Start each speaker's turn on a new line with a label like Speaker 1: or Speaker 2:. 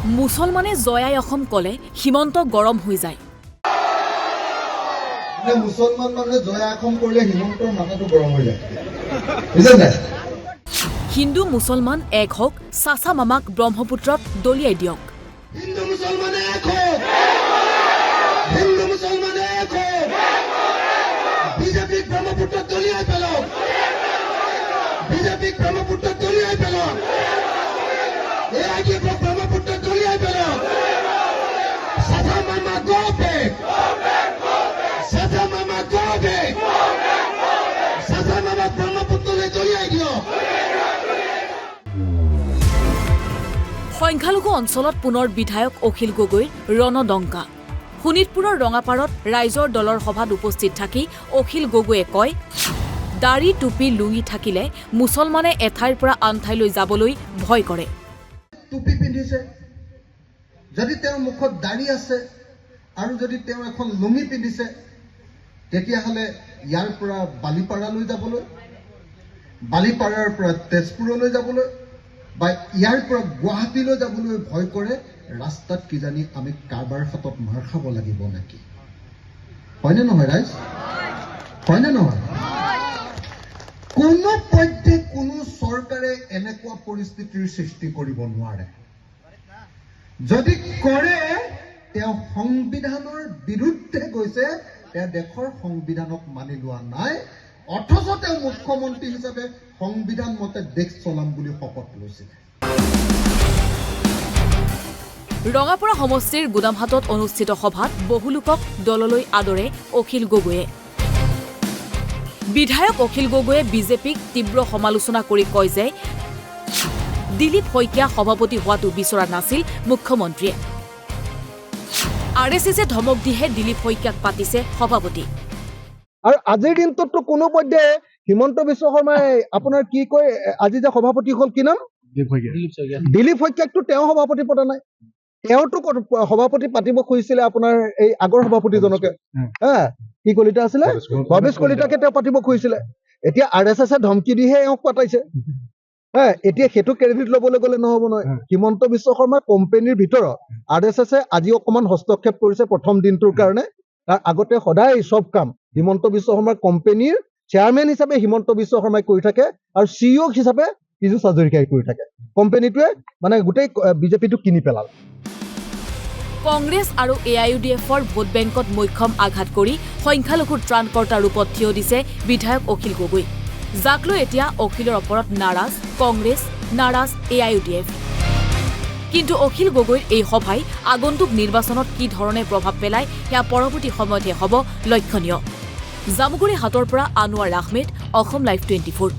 Speaker 1: মুছলমানে জয়াই অসম কলে হিমন্ত গৰম হৈ যায়।
Speaker 2: মুছলমান মানে জয়া অসম কৰিলে হিমন্তৰ মাথাটো গৰম হৈ যায়। বুজিছে?
Speaker 1: হিন্দু মুছলমান এক হওক, চাচা মামাক ব্ৰহ্মপুত্ৰত দলিয়াই দিয়ক।
Speaker 2: হিন্দু মুছলমানে এক হওক, হিন্দু মুছলমানে এক হওক, বিজেপিক ব্ৰহ্মপুত্ৰত দলিয়াই পেলাওক, বিজেপিক ব্ৰহ্মপুত্ৰত দলিয়াই পেলাওক, এআইডিএফক ব্ৰহ্মপুত্ৰত দলিয়াই পেলাওক। চাচা মামা গো বেক, চাচা মামা গো বেক, চাচা মামা ব্ৰহ্মপুত্ৰলৈ দলিয়াই দিয়ক।
Speaker 1: সংখ্যালঘু অঞ্চলত পুনৰ বিধায়ক অখিল গগৈৰ ৰণদংকা। শোণিতপুৰৰ ৰঙাপাৰত ৰাইজৰ দলৰ সভাত উপস্থিত থাকি অখিল গগৈয়ে কয়, দাড়ি টুপি লুঙি থাকিলে মুছলমানে এঠাইৰ পৰা আন ঠাইলৈ যাবলৈ ভয় কৰে।
Speaker 2: টুপি পিন্ধিছে, যদি তেওঁৰ মুখত দাড়ি আছে আৰু যদি তেওঁ এখন লুঙি পিন্ধিছে, তেতিয়াহ'লে ইয়াৰ পৰা বালিপাৰালৈ যাবলৈ, বালিপাৰাৰ পৰা তেজপুৰলৈ যাবলৈ বা ইয়াৰ পৰা গুৱাহাটীলৈ যাবলৈ ভয় কৰে। ৰাস্তাত কিজানি আমি কাৰোবাৰ হাতত মাৰ খাব লাগিব নেকি? হয়নে নহয় ৰাইজ? হয়নে নহয়? কোনো পধ্যে কোনো চৰকাৰে এনেকুৱা পৰিস্থিতিৰ সৃষ্টি কৰিব নোৱাৰে। যদি কৰে, তেওঁ সংবিধানৰ বিৰুদ্ধে গৈছে, তেওঁ দেশৰ সংবিধানক মানি লোৱা নাই, অথচ তেওঁ মুখ্যমন্ত্ৰী হিচাপে সংবিধান মতে দেশ চলাম বুলি শপত লৈছিলে।
Speaker 1: ৰঙাপাৰা সমষ্টিৰ গুদামহাটত অনুষ্ঠিত সভাত বহু লোকক দললৈ আদৰে অখিল গগৈয়ে। বিধায়ক অখিল গগৈয়ে বিজেপিক তীব্ৰ সমালোচনা কৰি কয় যে দিলীপ শইকীয়া সভাপতি হোৱাটো বিচৰা নাছিল মুখ্যমন্ত্ৰীয়ে। RSSে ধমক দিহে দিলীপ শইকীয়াক পাতিছে সভাপতি।
Speaker 3: আৰু আজিৰ দিনটোতো কোনো পধ্যে হিমন্ত বিশ্ব শৰ্মাই আপোনাৰ কি কয়, আজি যে সভাপতি হ'ল, কি নাম? দিলীপ শইকীয়াকতো তেওঁ সভাপতি পতা নাই। তেওঁতো সভাপতি পাতিব খুজিছিলে আপোনাৰ এই আগৰ সভাপতিজনকে, কি কলিতা আছিলে, ভৱেশ কলিতাকে তেওঁ পাতিব খুজিছিলে। এতিয়া RSSে ধমকি দিহে এওঁক পাতাইছে। এতিয়া সেইটো ক্ৰেডিট ল'বলৈ গ'লে নহ'ব নহয়। হিমন্ত বিশ্ব শৰ্মাৰ কোম্পানীৰ ভিতৰত RSSে আজি অকণমান হস্তক্ষেপ কৰিছে প্ৰথম দিনটোৰ কাৰণে। তাৰ আগতে সদায় চব কাম হিমন্ত বিশ্ব শৰ্মাৰ কোম্পানীৰ চেয়াৰমেন হিচাপে হিমন্ত বিশ্ব শৰ্মাই কৰি থাকে আৰু CEO হিচাপে পীযুষ হাজৰিকাই কৰি থাকে। কোম্পানীটোৱে মানে গোটেই বিজেপিটো কিনি পেলাল।
Speaker 1: কংগ্ৰেছ আৰু AIUDFৰ ভোট বেংকত মৈক্ষম আঘাত কৰি সংখ্যালঘুৰ ত্ৰাণকৰ্তা ৰূপত থিয় দিছে বিধায়ক অখিল গগৈ, যাক লৈ এতিয়া অখিলৰ ওপৰত নাৰাজ কংগ্ৰেছ, নাৰাজ AIUDF। কিন্তু অখিল গগৈৰ এই সভাই আগন্তুক নিৰ্বাচনত কি ধৰণে প্ৰভাৱ পেলায় সেয়া পৰৱৰ্তী সময়তহে হ'ব লক্ষণীয়। জামুগুৰি হাটৰ পৰা আনোৱাৰ আহমেদ, অসম লাইভ 24।